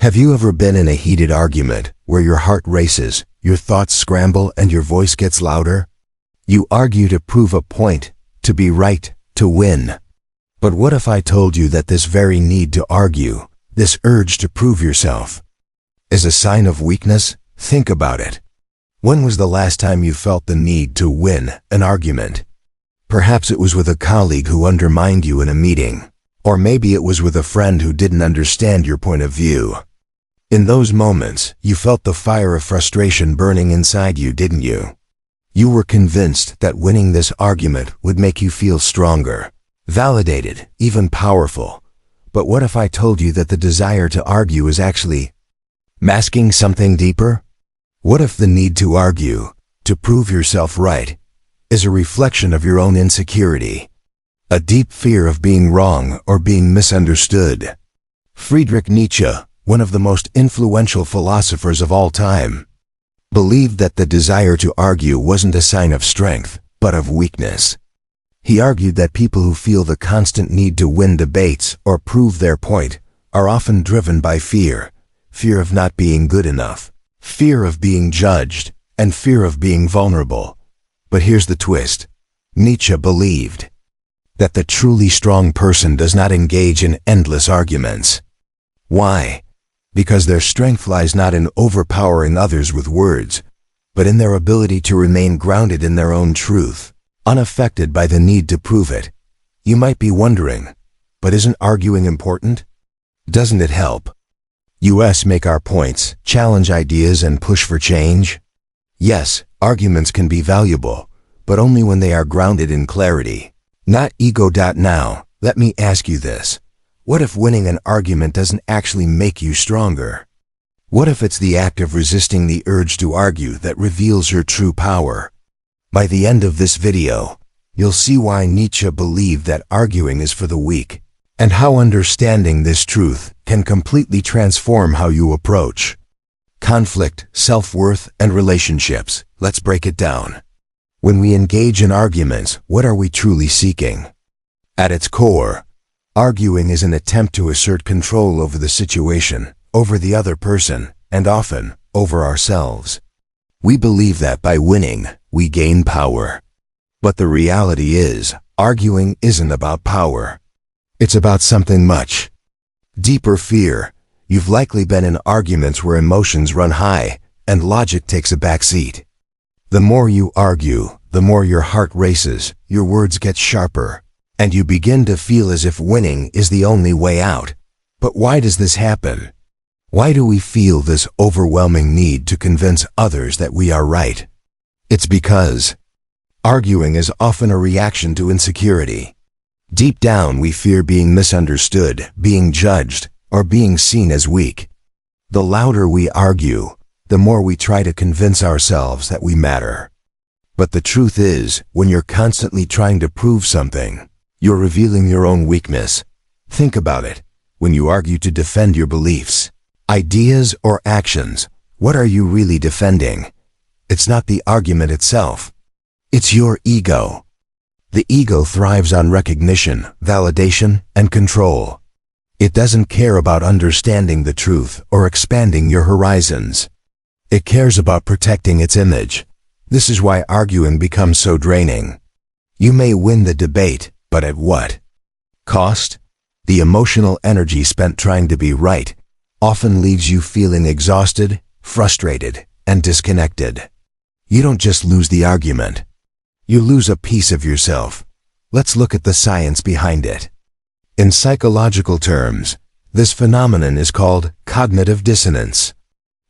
Have you ever been in a heated argument where your heart races, your thoughts scramble, and your voice gets louder? You argue to prove a point, to be right, to win. But what if I told you that this very need to argue, this urge to prove yourself, is a sign of weakness? Think about it. When was the last time you felt the need to win an argument? Perhaps it was with a colleague who undermined you in a meeting, or maybe it was with a friend who didn't understand your point of view. In those moments, you felt the fire of frustration burning inside you, didn't you? You were convinced that winning this argument would make you feel stronger, validated, even powerful. But what if I told you that the desire to argue is actually masking something deeper? What if the need to argue, to prove yourself right, is a reflection of your own insecurity, a deep fear of being wrong or being misunderstood? Friedrich Nietzsche, one of the most influential philosophers of all time, believed that the desire to argue wasn't a sign of strength, but of weakness. He argued that people who feel the constant need to win debates or prove their point are often driven by fear of not being good enough, fear of being judged, and fear of being vulnerable. But here's the twist. Nietzsche believed that the truly strong person does not engage in endless arguments. Why? Because their strength lies not in overpowering others with words, but in their ability to remain grounded in their own truth, unaffected by the need to prove it. You might be wondering, but isn't arguing important? Doesn't it help us make our points, challenge ideas, and push for change? Yes, arguments can be valuable, but only when they are grounded in clarity, not ego. Now, let me ask you this. What if winning an argument doesn't actually make you stronger? What if it's the act of resisting the urge to argue that reveals your true power? By the end of this video, you'll see why Nietzsche believed that arguing is for the weak, and how understanding this truth can completely transform how you approach conflict, self-worth, and relationships. Let's break it down. When we engage in arguments, what are we truly seeking? At its core, arguing is an attempt to assert control over the situation, over the other person, and often, over ourselves. We believe that by winning, we gain power. But the reality is, arguing isn't about power. It's about something much deeper: fear. You've likely been in arguments where emotions run high, and logic takes a back seat. The more you argue, the more your heart races, your words get sharper, and you begin to feel as if winning is the only way out. But why does this happen? Why do we feel this overwhelming need to convince others that we are right? It's because arguing is often a reaction to insecurity. Deep down, we fear being misunderstood, being judged, or being seen as weak. The louder we argue, the more we try to convince ourselves that we matter. But the truth is, when you're constantly trying to prove something, you're revealing your own weakness. Think about it. When you argue to defend your beliefs, ideas, or actions, what are you really defending? It's not the argument itself. It's your ego. The ego thrives on recognition, validation, and control. It doesn't care about understanding the truth or expanding your horizons. It cares about protecting its image. This is why arguing becomes so draining. You may win the debate, but at what cost? The emotional energy spent trying to be right often leaves you feeling exhausted, frustrated, and disconnected. You don't just lose the argument. You lose a piece of yourself. Let's look at the science behind it. In psychological terms, this phenomenon is called cognitive dissonance.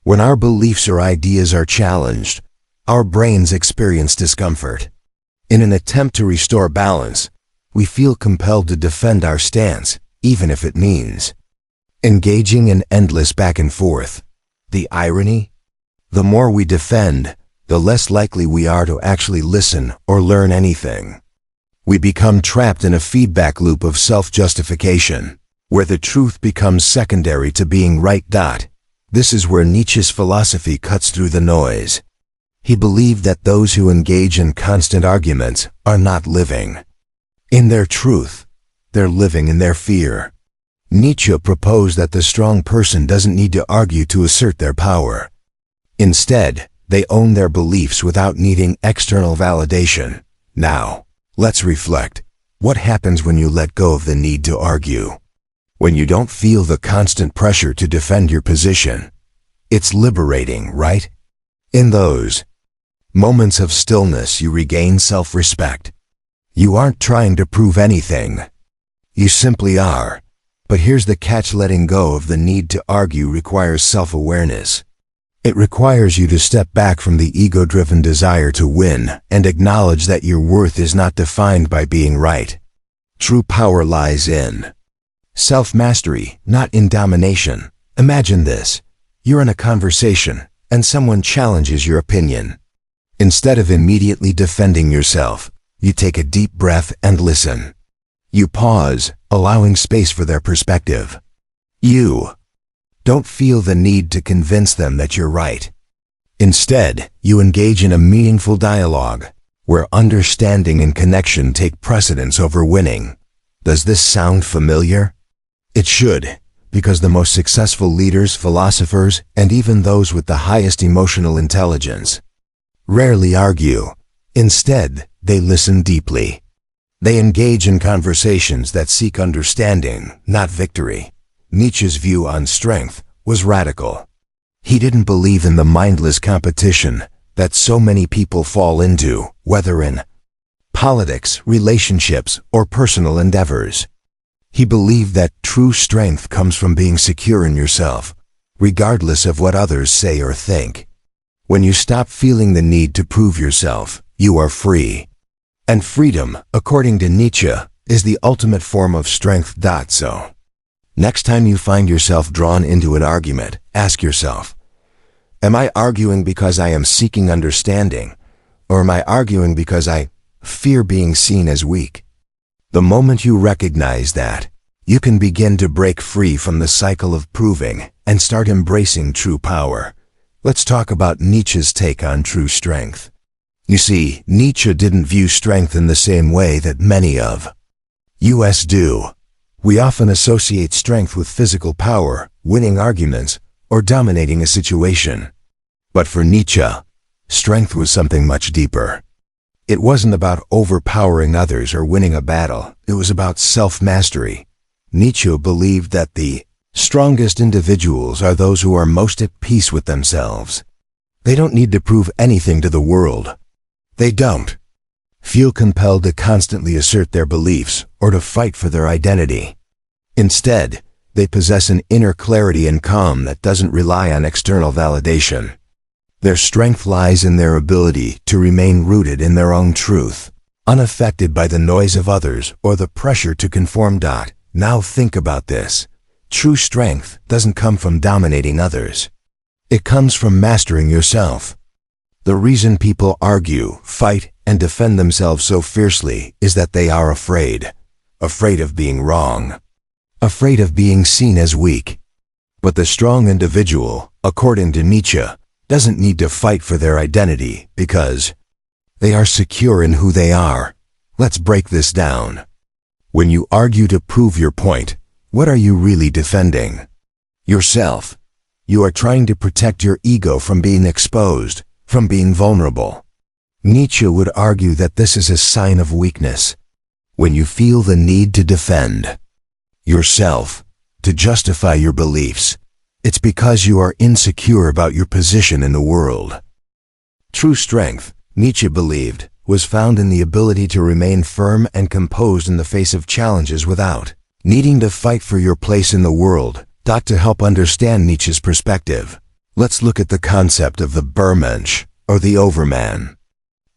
When our beliefs or ideas are challenged, our brains experience discomfort. In an attempt to restore balance, we feel compelled to defend our stance, even if it means engaging in endless back and forth. The irony? The more we defend, the less likely we are to actually listen or learn anything. We become trapped in a feedback loop of self-justification, where the truth becomes secondary to being right. This is where Nietzsche's philosophy cuts through the noise. He believed that those who engage in constant arguments are not living in their truth. They're living in their fear. Nietzsche proposed that the strong person doesn't need to argue to assert their power. Instead, they own their beliefs without needing external validation. Now, let's reflect. What happens when you let go of the need to argue? When you don't feel the constant pressure to defend your position? It's liberating, right? In those moments of stillness, you regain self-respect. You aren't trying to prove anything. You simply are. But here's the catch: letting go of the need to argue requires self-awareness. It requires you to step back from the ego-driven desire to win and acknowledge that your worth is not defined by being right. True power lies in self-mastery, not in domination. Imagine this. You're in a conversation, and someone challenges your opinion. Instead of immediately defending yourself, you take a deep breath and listen. You pause, allowing space for their perspective. You don't feel the need to convince them that you're right. Instead, you engage in a meaningful dialogue, where understanding and connection take precedence over winning. Does this sound familiar? It should, because the most successful leaders, philosophers, and even those with the highest emotional intelligence rarely argue. Instead, they listen deeply. They engage in conversations that seek understanding, not victory. Nietzsche's view on strength was radical. He didn't believe in the mindless competition that so many people fall into, whether in politics, relationships, or personal endeavors. He believed that true strength comes from being secure in yourself, regardless of what others say or think. When you stop feeling the need to prove yourself, you are free. And freedom, according to Nietzsche, is the ultimate form of strength. So, next time you find yourself drawn into an argument, ask yourself, am I arguing because I am seeking understanding, or am I arguing because I fear being seen as weak? The moment you recognize that, you can begin to break free from the cycle of proving and start embracing true power. Let's talk about Nietzsche's take on true strength. You see, Nietzsche didn't view strength in the same way that many of us do. We often associate strength with physical power, winning arguments, or dominating a situation. But for Nietzsche, strength was something much deeper. It wasn't about overpowering others or winning a battle. It was about self-mastery. Nietzsche believed that the strongest individuals are those who are most at peace with themselves. They don't need to prove anything to the world. They don't feel compelled to constantly assert their beliefs or to fight for their identity. Instead, they possess an inner clarity and calm that doesn't rely on external validation. Their strength lies in their ability to remain rooted in their own truth, unaffected by the noise of others or the pressure to conform. Now think about this. True strength doesn't come from dominating others. It comes from mastering yourself. The reason people argue, fight, and defend themselves so fiercely is that they are afraid. Afraid of being wrong. Afraid of being seen as weak. But the strong individual, according to Nietzsche, doesn't need to fight for their identity because they are secure in who they are. Let's break this down. When you argue to prove your point, what are you really defending? Yourself. You are trying to protect your ego from being exposed, from being vulnerable. Nietzsche would argue that this is a sign of weakness. When you feel the need to defend yourself, to justify your beliefs, it's because you are insecure about your position in the world. True strength, Nietzsche believed, was found in the ability to remain firm and composed in the face of challenges without needing to fight for your place in the world. To help understand Nietzsche's perspective, let's look at the concept of the Übermensch, or the overman.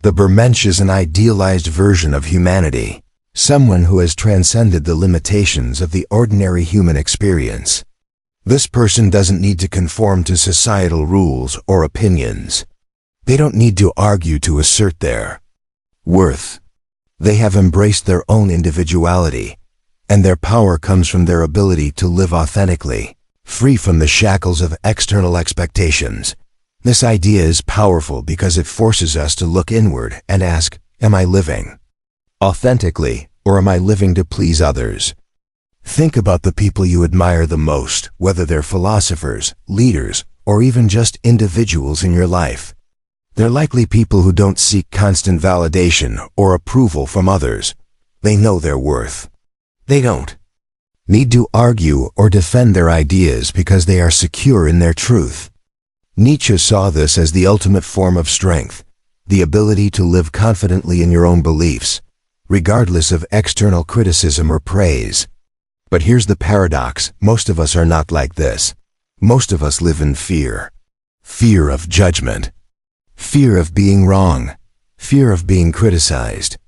The Übermensch is an idealized version of humanity, someone who has transcended the limitations of the ordinary human experience. This person doesn't need to conform to societal rules or opinions. They don't need to argue to assert their worth. They have embraced their own individuality, and their power comes from their ability to live authentically, free from the shackles of external expectations. This idea is powerful because it forces us to look inward and ask, am I living authentically, or am I living to please others? Think about the people you admire the most, whether they're philosophers, leaders, or even just individuals in your life. They're likely people who don't seek constant validation or approval from others. They know their worth. They don't need to argue or defend their ideas because they are secure in their truth. Nietzsche saw this as the ultimate form of strength, the ability to live confidently in your own beliefs, regardless of external criticism or praise. But here's the paradox: most of us are not like this. Most of us live in fear. Fear of judgment. Fear of being wrong. Fear of being criticized.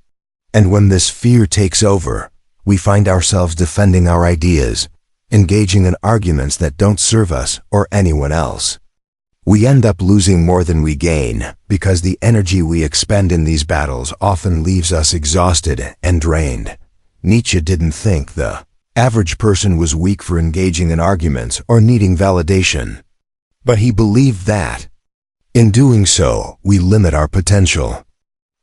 And when this fear takes over, we find ourselves defending our ideas, engaging in arguments that don't serve us or anyone else. We end up losing more than we gain because the energy we expend in these battles often leaves us exhausted and drained. Nietzsche didn't think the average person was weak for engaging in arguments or needing validation. But he believed that, in doing so, we limit our potential.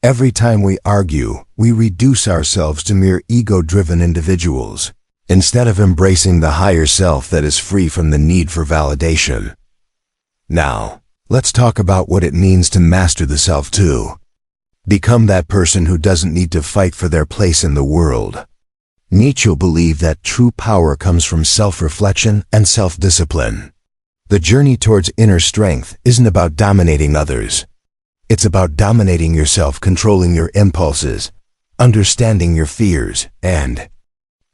Every time we argue, we reduce ourselves to mere ego-driven individuals, instead of embracing the higher self that is free from the need for validation. Now, let's talk about what it means to master the self too. Become that person who doesn't need to fight for their place in the world. Nietzsche believed that true power comes from self-reflection and self-discipline. The journey towards inner strength isn't about dominating others. It's about dominating yourself, controlling your impulses, understanding your fears, and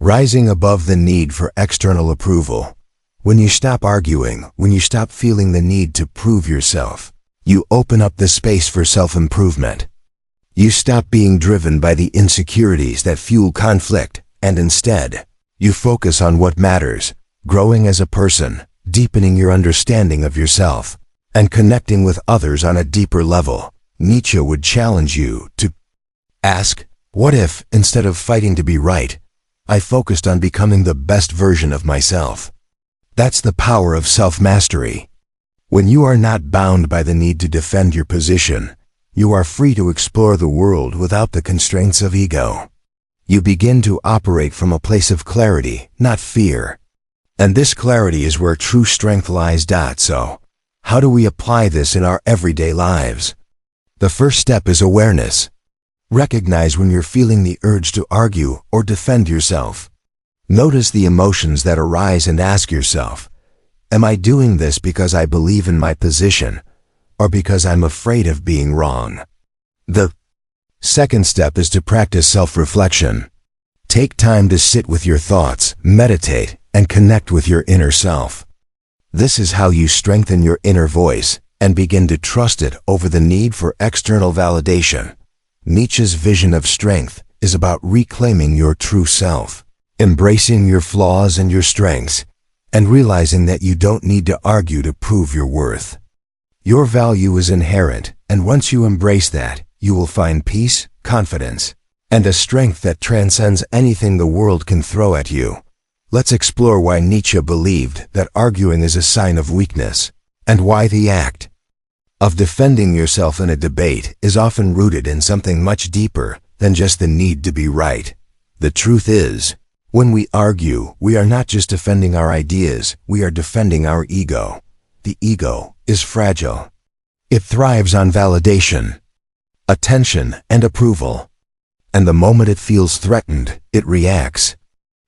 rising above the need for external approval. When you stop arguing, when you stop feeling the need to prove yourself, you open up the space for self-improvement. You stop being driven by the insecurities that fuel conflict, and instead, you focus on what matters: growing as a person, deepening your understanding of yourself, and connecting with others on a deeper level. Nietzsche would challenge you to ask, what if, instead of fighting to be right, I focused on becoming the best version of myself? That's the power of self-mastery. When you are not bound by the need to defend your position, you are free to explore the world without the constraints of ego. You begin to operate from a place of clarity, not fear. And this clarity is where true strength lies. So, how do we apply this in our everyday lives? The first step is awareness. Recognize when you're feeling the urge to argue or defend yourself. Notice the emotions that arise and ask yourself, am I doing this because I believe in my position, or because I'm afraid of being wrong? The second step is to practice self-reflection. Take time to sit with your thoughts, meditate, and connect with your inner self. This is how you strengthen your inner voice and begin to trust it over the need for external validation. Nietzsche's vision of strength is about reclaiming your true self, embracing your flaws and your strengths, and realizing that you don't need to argue to prove your worth. Your value is inherent, and once you embrace that, you will find peace, confidence, and a strength that transcends anything the world can throw at you. Let's explore why Nietzsche believed that arguing is a sign of weakness, and why the act of defending yourself in a debate is often rooted in something much deeper than just the need to be right. The truth is, when we argue, we are not just defending our ideas, we are defending our ego. The ego is fragile. It thrives on validation, attention, and approval. And the moment it feels threatened, it reacts.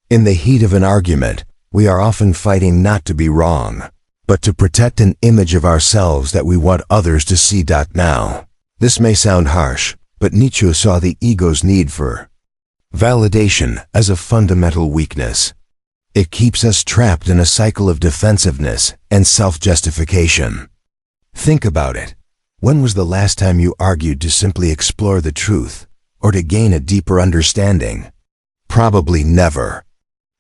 In the heat of an argument, we are often fighting not to be wrong, but to protect an image of ourselves that we want others to see. Now, this may sound harsh, but Nietzsche saw the ego's need for validation as a fundamental weakness. It keeps us trapped in a cycle of defensiveness and self-justification. Think about it. When was the last time you argued to simply explore the truth, or to gain a deeper understanding? Probably never.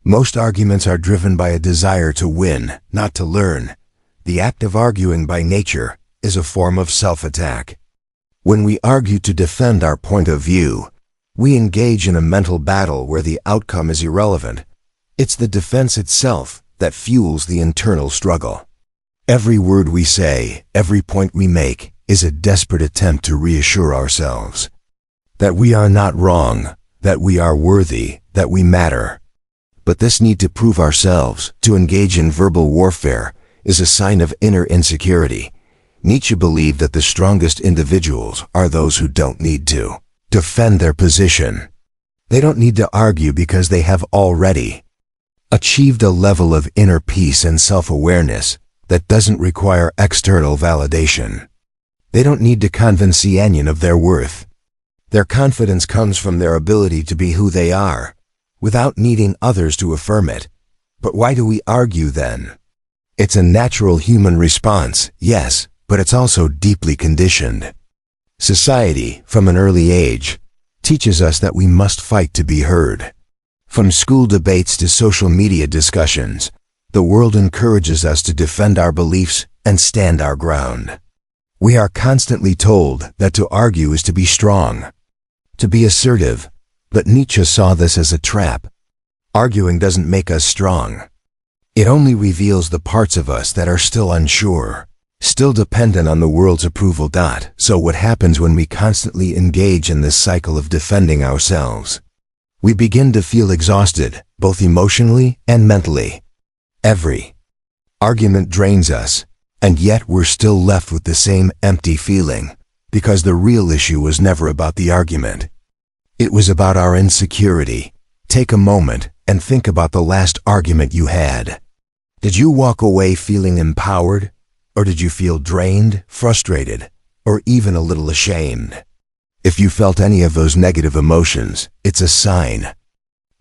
Most arguments are driven by a desire to win, not to learn. The act of arguing by nature is a form of self-attack. When we argue to defend our point of view, we engage in a mental battle where the outcome is irrelevant. It's the defense itself that fuels the internal struggle. Every word we say, every point we make, is a desperate attempt to reassure ourselves that we are not wrong, that we are worthy, that we matter. But this need to prove ourselves, to engage in verbal warfare, is a sign of inner insecurity. Nietzsche believed that the strongest individuals are those who don't need to defend their position. They don't need to argue because they have already achieved a level of inner peace and self-awareness that doesn't require external validation. They don't need to convince anyone of their worth. Their confidence comes from their ability to be who they are, without needing others to affirm it. But why do we argue then? It's a natural human response, yes, but it's also deeply conditioned. Society, from an early age, teaches us that we must fight to be heard. From school debates to social media discussions, the world encourages us to defend our beliefs and stand our ground. We are constantly told that to argue is to be strong, to be assertive, but Nietzsche saw this as a trap. Arguing doesn't make us strong. It only reveals the parts of us that are still unsure, still dependent on the world's approval. So what happens when we constantly engage in this cycle of defending ourselves? We begin to feel exhausted, both emotionally and mentally. Every argument drains us, and yet we're still left with the same empty feeling, because the real issue was never about the argument. It was about our insecurity. Take a moment and think about the last argument you had. Did you walk away feeling empowered? Or did you feel drained, frustrated, or even a little ashamed? If you felt any of those negative emotions, it's a sign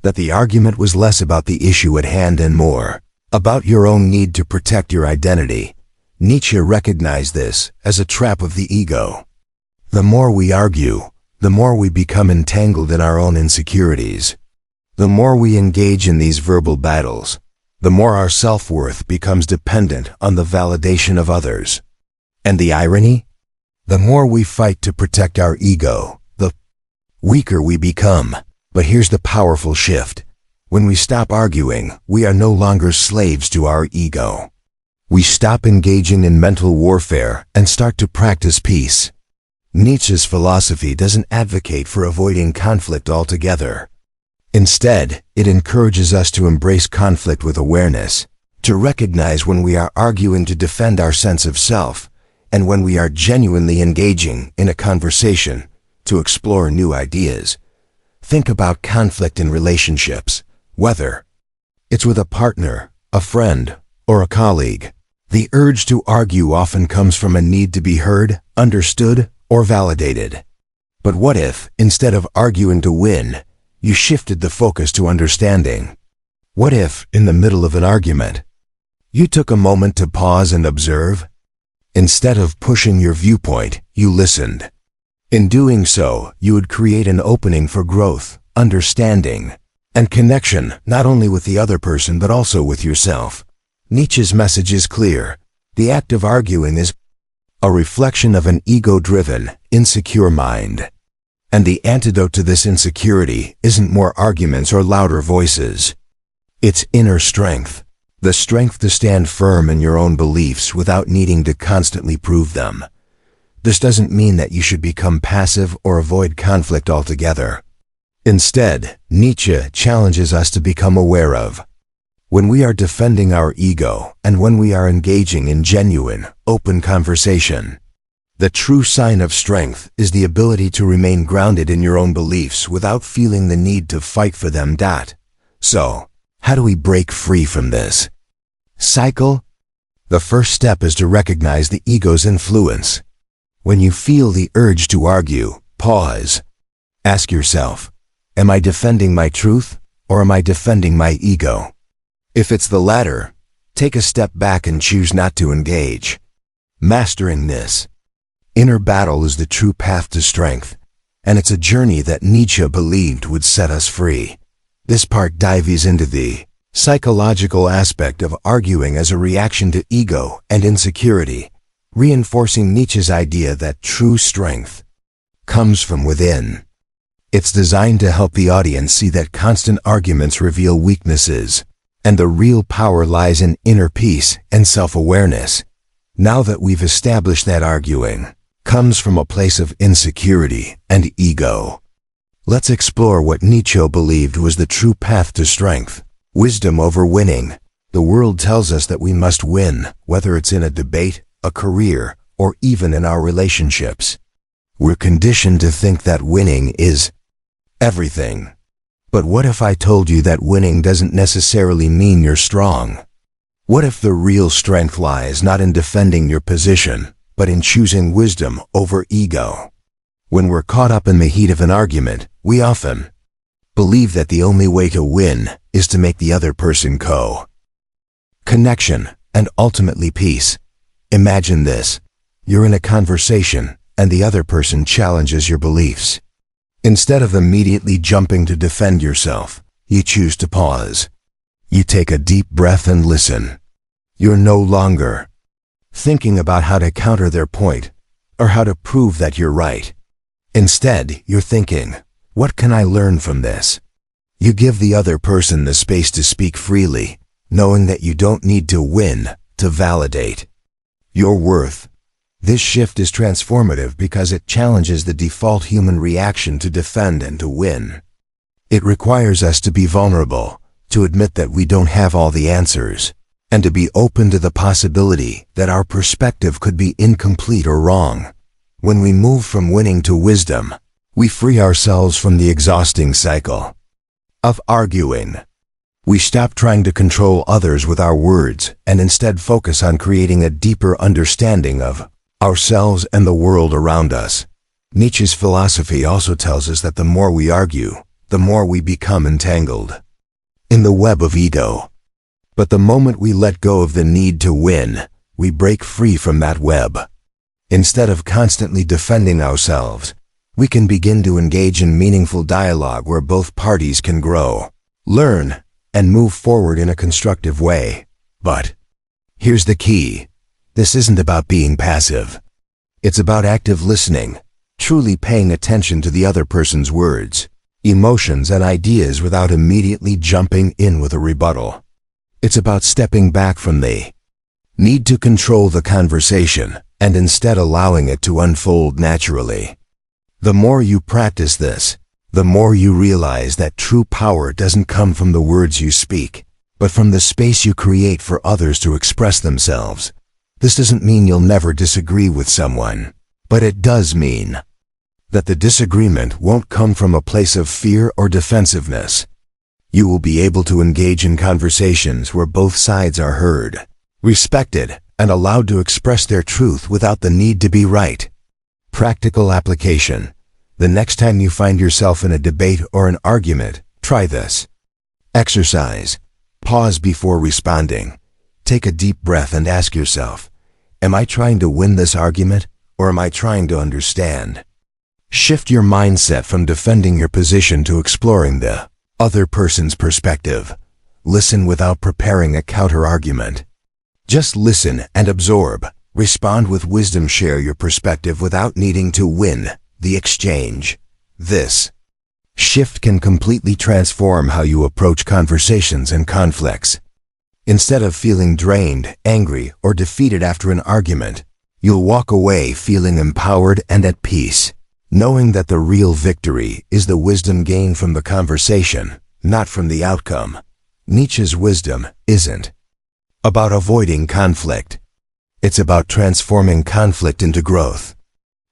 that the argument was less about the issue at hand and more about your own need to protect your identity. Nietzsche recognized this as a trap of the ego. The more we argue, the more we become entangled in our own insecurities. The more we engage in these verbal battles, the more our self-worth becomes dependent on the validation of others. And the irony? The more we fight to protect our ego, the weaker we become. But here's the powerful shift. When we stop arguing, we are no longer slaves to our ego. We stop engaging in mental warfare and start to practice peace. Nietzsche's philosophy doesn't advocate for avoiding conflict altogether. Instead, it encourages us to embrace conflict with awareness, to recognize when we are arguing to defend our sense of self, and when we are genuinely engaging in a conversation to explore new ideas. Think about conflict in relationships, whether it's with a partner, a friend, or a colleague. The urge to argue often comes from a need to be heard, understood, or validated. But what if, instead of arguing to win, you shifted the focus to understanding? What if, in the middle of an argument, you took a moment to pause and observe? Instead of pushing your viewpoint, you listened. In doing so, you would create an opening for growth, understanding, and connection, not only with the other person but also with yourself. Nietzsche's message is clear. The act of arguing is a reflection of an ego-driven, insecure mind. And the antidote to this insecurity isn't more arguments or louder voices. It's inner strength. The strength to stand firm in your own beliefs without needing to constantly prove them. This doesn't mean that you should become passive or avoid conflict altogether. Instead, Nietzsche challenges us to become aware of when we are defending our ego and when we are engaging in genuine, open conversation. The true sign of strength is the ability to remain grounded in your own beliefs without feeling the need to fight for them. So, how do we break free from this cycle? The first step is to recognize the ego's influence. When you feel the urge to argue, pause. Ask yourself, am I defending my truth, or am I defending my ego? If it's the latter, take a step back and choose not to engage. Mastering this inner battle is the true path to strength, and it's a journey that Nietzsche believed would set us free. This part dives into the psychological aspect of arguing as a reaction to ego and insecurity, reinforcing Nietzsche's idea that true strength comes from within. It's designed to help the audience see that constant arguments reveal weaknesses, and the real power lies in inner peace and self-awareness. Now that we've established that arguing comes from a place of insecurity and ego, let's explore what Nietzsche believed was the true path to strength. Wisdom over winning. The world tells us that we must win, whether it's in a debate, a career, or even in our relationships. We're conditioned to think that winning is everything. But what if I told you that winning doesn't necessarily mean you're strong? What if the real strength lies not in defending your position, but in choosing wisdom over ego? When we're caught up in the heat of an argument, we often believe that the only way to win is to make the other person connection, and ultimately peace. Imagine this. You're in a conversation, and the other person challenges your beliefs. Instead of immediately jumping to defend yourself, you choose to pause. You take a deep breath and listen. You're no longer thinking about how to counter their point, or how to prove that you're right. Instead, you're thinking, what can I learn from this? You give the other person the space to speak freely, knowing that you don't need to win to validate your worth. This shift is transformative because it challenges the default human reaction to defend and to win. It requires us to be vulnerable, to admit that we don't have all the answers, and to be open to the possibility that our perspective could be incomplete or wrong. When we move from winning to wisdom, we free ourselves from the exhausting cycle of arguing. We stop trying to control others with our words and instead focus on creating a deeper understanding of ourselves and the world around us. Nietzsche's philosophy also tells us that the more we argue, the more we become entangled in the web of ego. But the moment we let go of the need to win, we break free from that web. Instead of constantly defending ourselves, we can begin to engage in meaningful dialogue where both parties can grow, learn, and move forward in a constructive way. But here's the key. This isn't about being passive. It's about active listening, truly paying attention to the other person's words, emotions, and ideas without immediately jumping in with a rebuttal. It's about stepping back from the need to control the conversation and instead allowing it to unfold naturally. The more you practice this, the more you realize that true power doesn't come from the words you speak, but from the space you create for others to express themselves. This doesn't mean you'll never disagree with someone, but it does mean that the disagreement won't come from a place of fear or defensiveness. You will be able to engage in conversations where both sides are heard, respected, and allowed to express their truth without the need to be right. Practical application. The next time you find yourself in a debate or an argument, try this exercise. Pause before responding. Take a deep breath and ask yourself, am I trying to win this argument, or am I trying to understand? Shift your mindset from defending your position to exploring the other person's perspective. Listen without preparing a counter-argument. Just listen and absorb. Respond with wisdom. Share your perspective without needing to win the exchange. This shift can completely transform how you approach conversations and conflicts. Instead of feeling drained, angry, or defeated after an argument, you'll walk away feeling empowered and at peace, knowing that the real victory is the wisdom gained from the conversation, not from the outcome. Nietzsche's wisdom isn't about avoiding conflict. It's about transforming conflict into growth.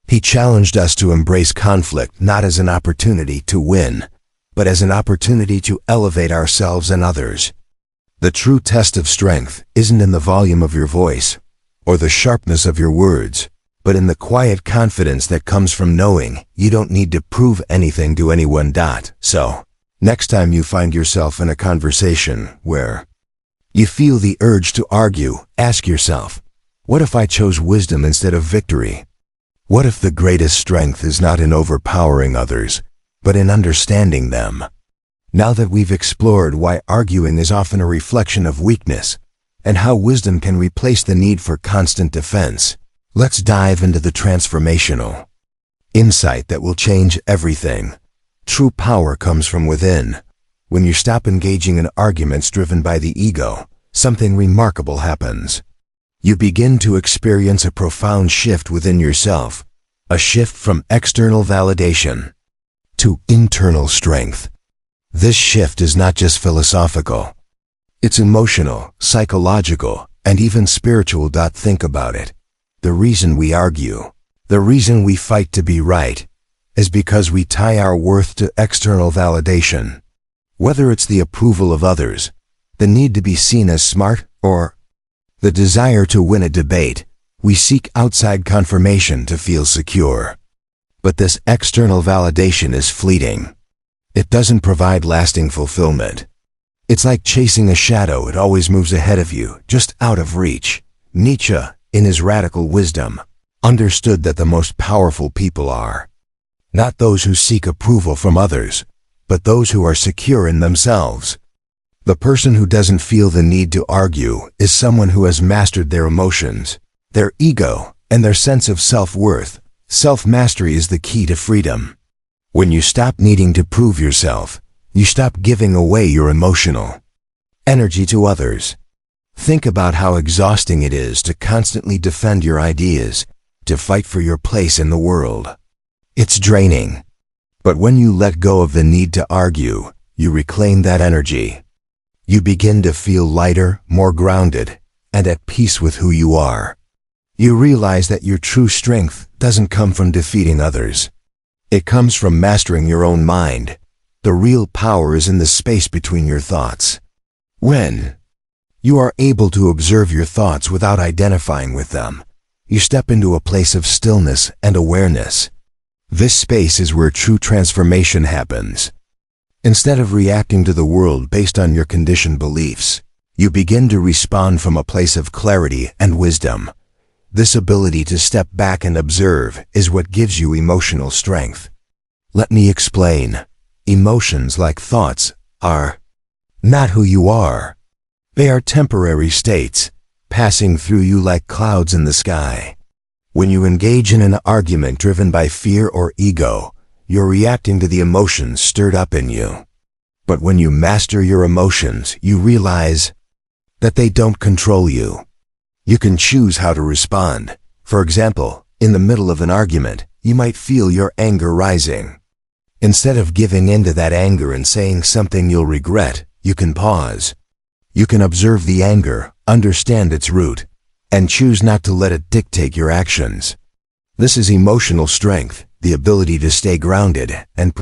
He challenged us to embrace conflict not as an opportunity to win, but as an opportunity to elevate ourselves and others. The true test of strength isn't in the volume of your voice or the sharpness of your words, but in the quiet confidence that comes from knowing you don't need to prove anything to anyone. So, next time you find yourself in a conversation where you feel the urge to argue, ask yourself, what if I chose wisdom instead of victory? What if the greatest strength is not in overpowering others, but in understanding them? Now that we've explored why arguing is often a reflection of weakness, and how wisdom can replace the need for constant defense, let's dive into the transformational insight that will change everything. True power comes from within. When you stop engaging in arguments driven by the ego, something remarkable happens. You begin to experience a profound shift within yourself, a shift from external validation to internal strength. This shift is not just philosophical, It's emotional, psychological, and even spiritual. Think about it. The reason we argue, the reason we fight to be right, is because we tie our worth to external validation. Whether it's the approval of others, the need to be seen as smart, or the desire to win a debate, we seek outside confirmation to feel secure. But this external validation is fleeting. It doesn't provide lasting fulfillment. It's like chasing a shadow. It always moves ahead of you, just out of reach. Nietzsche, in his radical wisdom, understood that the most powerful people are not those who seek approval from others, but those who are secure in themselves. The person who doesn't feel the need to argue is someone who has mastered their emotions, their ego, and their sense of self-worth. Self-mastery is the key to freedom. When you stop needing to prove yourself, you stop giving away your emotional energy to others. Think about how exhausting it is to constantly defend your ideas, to fight for your place in the world. It's draining. But when you let go of the need to argue, you reclaim that energy. You begin to feel lighter, more grounded, and at peace with who you are. You realize that your true strength doesn't come from defeating others. It comes from mastering your own mind. The real power is in the space between your thoughts. When you are able to observe your thoughts without identifying with them, you step into a place of stillness and awareness. This space is where true transformation happens. Instead of reacting to the world based on your conditioned beliefs, you begin to respond from a place of clarity and wisdom. This ability to step back and observe is what gives you emotional strength. Let me explain. Emotions, like thoughts, are not who you are. They are temporary states, passing through you like clouds in the sky. When you engage in an argument driven by fear or ego, you're reacting to the emotions stirred up in you. But when you master your emotions, you realize that they don't control you. You can choose how to respond. For example, in the middle of an argument, you might feel your anger rising. Instead of giving in to that anger and saying something you'll regret, you can pause. You can observe the anger, understand its root, and choose not to let it dictate your actions. This is emotional strength, the ability to stay grounded and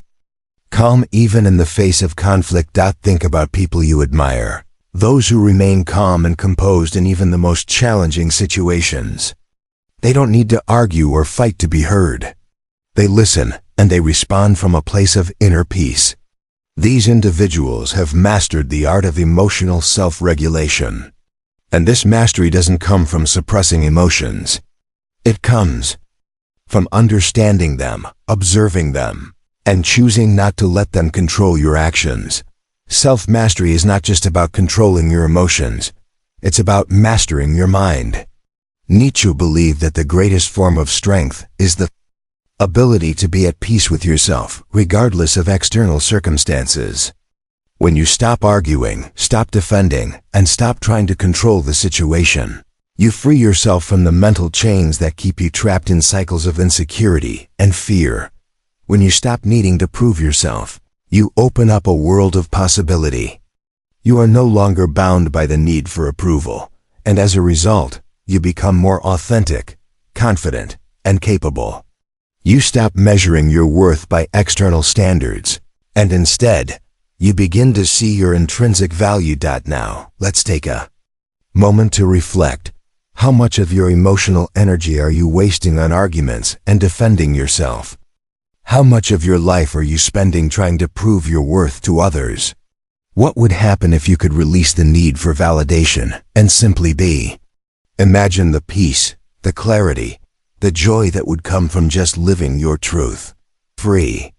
calm even in the face of conflict. Think about people you admire. Those who remain calm and composed in even the most challenging situations. They don't need to argue or fight to be heard. They listen, and they respond from a place of inner peace. These individuals have mastered the art of emotional self-regulation. And this mastery doesn't come from suppressing emotions. It comes from understanding them, observing them, and choosing not to let them control your actions. Self-mastery is not just about controlling your emotions. It's about mastering your mind. Nietzsche believed that the greatest form of strength is the ability to be at peace with yourself, regardless of external circumstances. When you stop arguing, stop defending, and stop trying to control the situation, you free yourself from the mental chains that keep you trapped in cycles of insecurity and fear. When you stop needing to prove yourself, you open up a world of possibility. You are no longer bound by the need for approval, and as a result, you become more authentic, confident, and capable. You stop measuring your worth by external standards, and instead, you begin to see your intrinsic value. Now, let's take a moment to reflect. How much of your emotional energy are you wasting on arguments and defending yourself? How much of your life are you spending trying to prove your worth to others? What would happen if you could release the need for validation and simply be? Imagine the peace, the clarity, the joy that would come from just living your truth. Free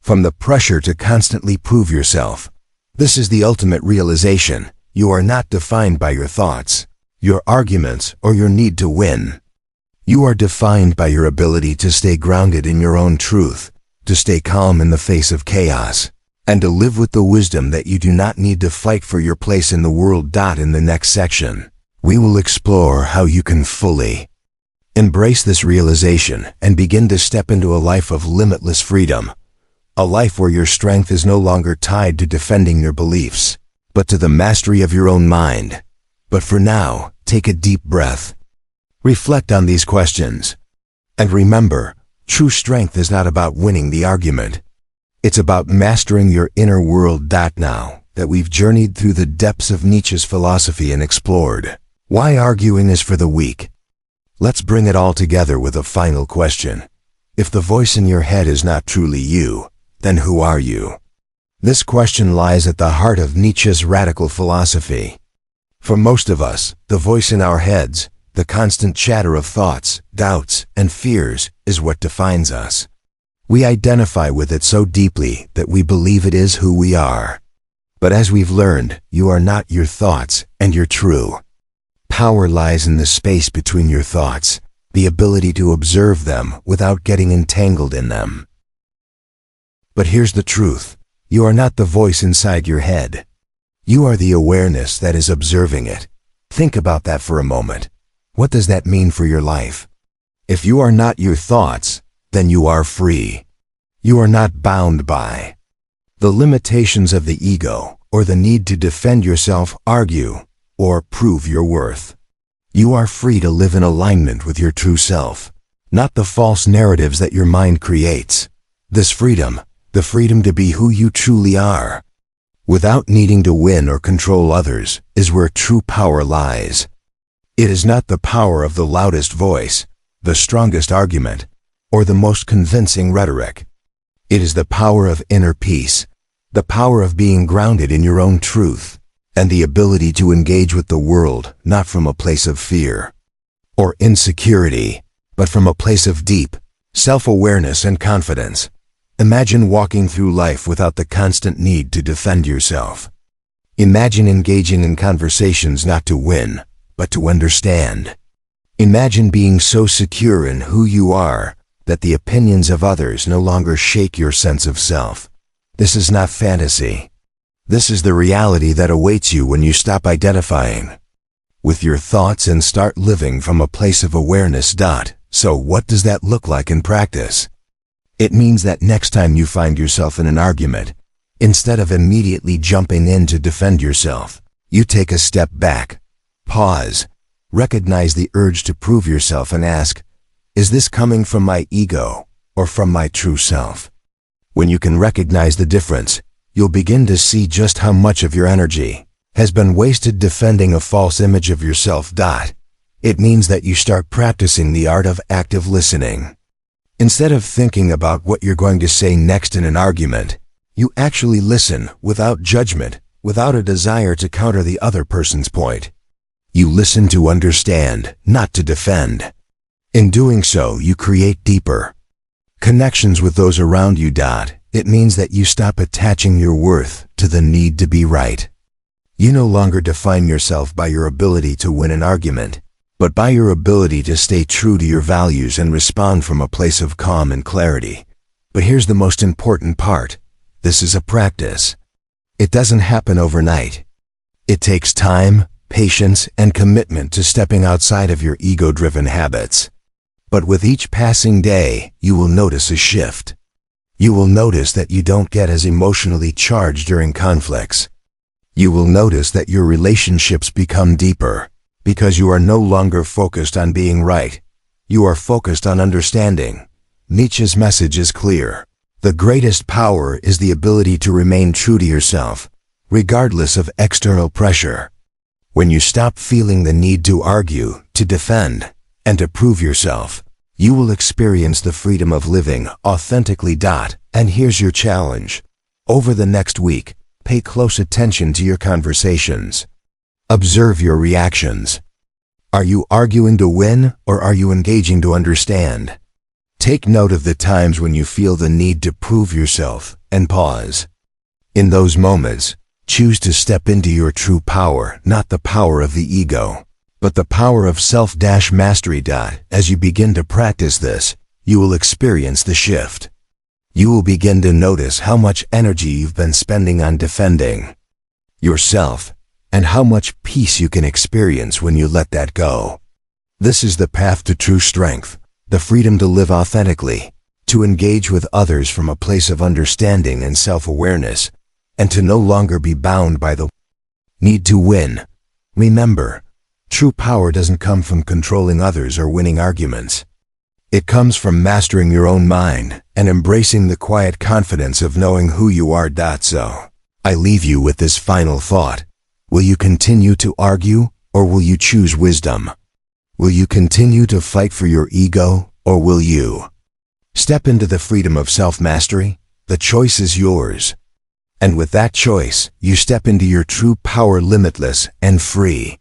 from the pressure to constantly prove yourself. This is the ultimate realization. You are not defined by your thoughts, your arguments, or your need to win. You are defined by your ability to stay grounded in your own truth, to stay calm in the face of chaos, and to live with the wisdom that you do not need to fight for your place in the world. In the next section, we will explore how you can fully embrace this realization and begin to step into a life of limitless freedom, a life where your strength is no longer tied to defending your beliefs, but to the mastery of your own mind. But for now, take a deep breath. Reflect on these questions. And remember, true strength is not about winning the argument. It's about mastering your inner world. Now that we've journeyed through the depths of Nietzsche's philosophy and explored why arguing is for the weak, let's bring it all together with a final question. If the voice in your head is not truly you, then who are you? This question lies at the heart of Nietzsche's radical philosophy. For most of us, the voice in our heads, the constant chatter of thoughts, doubts, and fears, is what defines us. We identify with it so deeply that we believe it is who we are. But as we've learned, you are not your thoughts, and you're true. Power lies in the space between your thoughts, the ability to observe them without getting entangled in them. But here's the truth. You are not the voice inside your head. You are the awareness that is observing it. Think about that for a moment. What does that mean for your life? If you are not your thoughts, then you are free. You are not bound by the limitations of the ego or the need to defend yourself, argue, or prove your worth. You are free to live in alignment with your true self, not the false narratives that your mind creates. This freedom, the freedom to be who you truly are, without needing to win or control others, is where true power lies. It is not the power of the loudest voice, the strongest argument, or the most convincing rhetoric. It is the power of inner peace, the power of being grounded in your own truth, and the ability to engage with the world not from a place of fear or insecurity, but from a place of deep self-awareness and confidence. Imagine walking through life without the constant need to defend yourself. Imagine engaging in conversations not to win, but to understand. Imagine being so secure in who you are that the opinions of others no longer shake your sense of self. This is not fantasy. This is the reality that awaits you when you stop identifying with your thoughts and start living from a place of awareness. So what does that look like in practice? It means that next time you find yourself in an argument, instead of immediately jumping in to defend yourself, you take a step back, pause, recognize the urge to prove yourself and ask, is this coming from my ego or from my true self? When you can recognize the difference, you'll begin to see just how much of your energy has been wasted defending a false image of yourself. It means that you start practicing the art of active listening. Instead of thinking about what you're going to say next in an argument, you actually listen without judgment, without a desire to counter the other person's point. You listen to understand, not to defend. In doing so, you create deeper connections with those around you. It means that you stop attaching your worth to the need to be right. You no longer define yourself by your ability to win an argument, but by your ability to stay true to your values and respond from a place of calm and clarity. But here's the most important part. This is a practice. It doesn't happen overnight. It takes time, patience, and commitment to stepping outside of your ego-driven habits. But with each passing day, you will notice a shift. You will notice that you don't get as emotionally charged during conflicts. You will notice that your relationships become deeper, because you are no longer focused on being right. You are focused on understanding. Nietzsche's message is clear. The greatest power is the ability to remain true to yourself, regardless of external pressure. When you stop feeling the need to argue, to defend, and to prove yourself, you will experience the freedom of living authentically. And here's your challenge. Over the next week, pay close attention to your conversations. Observe your reactions. Are you arguing to win, or are you engaging to understand? Take note of the times when you feel the need to prove yourself, and pause. In those moments, choose to step into your true power, not the power of the ego, but the power of self-mastery. As you begin to practice this, you will experience the shift. You will begin to notice how much energy you've been spending on defending yourself, and how much peace you can experience when you let that go. This is the path to true strength, the freedom to live authentically, to engage with others from a place of understanding and self-awareness, and to no longer be bound by the need to win. Remember, true power doesn't come from controlling others or winning arguments. It comes from mastering your own mind and embracing the quiet confidence of knowing who you are. So, I leave you with this final thought. Will you continue to argue, or will you choose wisdom? Will you continue to fight for your ego, or will you step into the freedom of self-mastery? The choice is yours. And with that choice, you step into your true power, limitless and free.